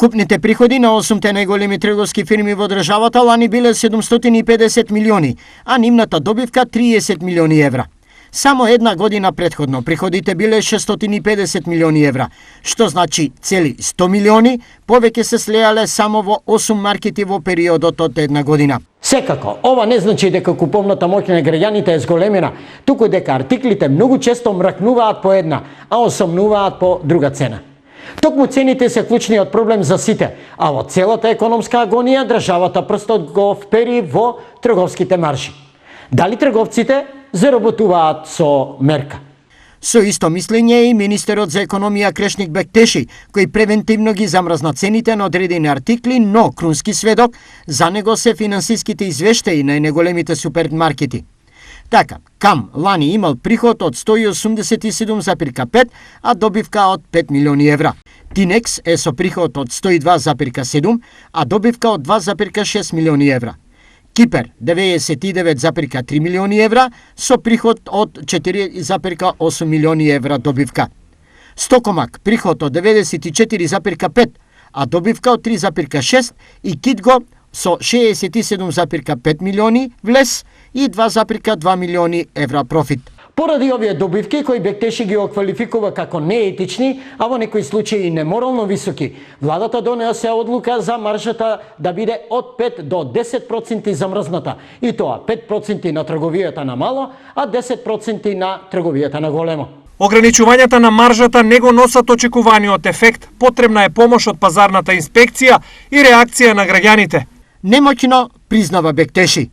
Вкупните приходи на 8 најголеми трговски фирми во државата лани биле 750 милиони, а нивната добивка 30 милиони евра. Само една година претходно приходите биле 650 милиони евра, што значи цели 100 милиони повеќе се слеале само во 8 маркети во периодот од една година. Секако, ова не значи дека куповната моќ на граѓаните е зголемена, туку дека артиклите многу често мракнуваат по една, а осомнуваат по друга цена. Токму цените се клучниот проблем за сите, а во целата економска агонија државата прстот го впери во трговските маржи. Дали трговците заработуваат со мерка? Со исто мислење и министерот за економија Крешник Бектеши, кој превентивно ги замрзна цените на одредени артикли, но крунски сведок за него се финансиските извештаи на најголемите супермаркети. Така, КАМ лани имал приход од 187,5, а добивка од 5 милиони евра. Тинекс е со приход од 102,7, а добивка од 2,6 милиони евра. Кипер 99,3 милиони евра со приход од 4,8 милиони евра добивка. Стокомак приход од 94,5, а добивка од 3,6 и Китго со 67,5 милиони влез и 2,2 милиони евра профит. Поради овие добивки кои Бектеши ги оквалификува како неетични, а во некои случаи неморално високи, владата донесе одлука за маржата да биде од 5 до 10% замрзната, и тоа 5% на трговијата на мало, а 10% на трговијата на големо. Ограничувањата на маржата не го носат очекуваниот ефект, потребна е помош од пазарната инспекција и реакција на граѓаните. Немоќно признава Бектеши.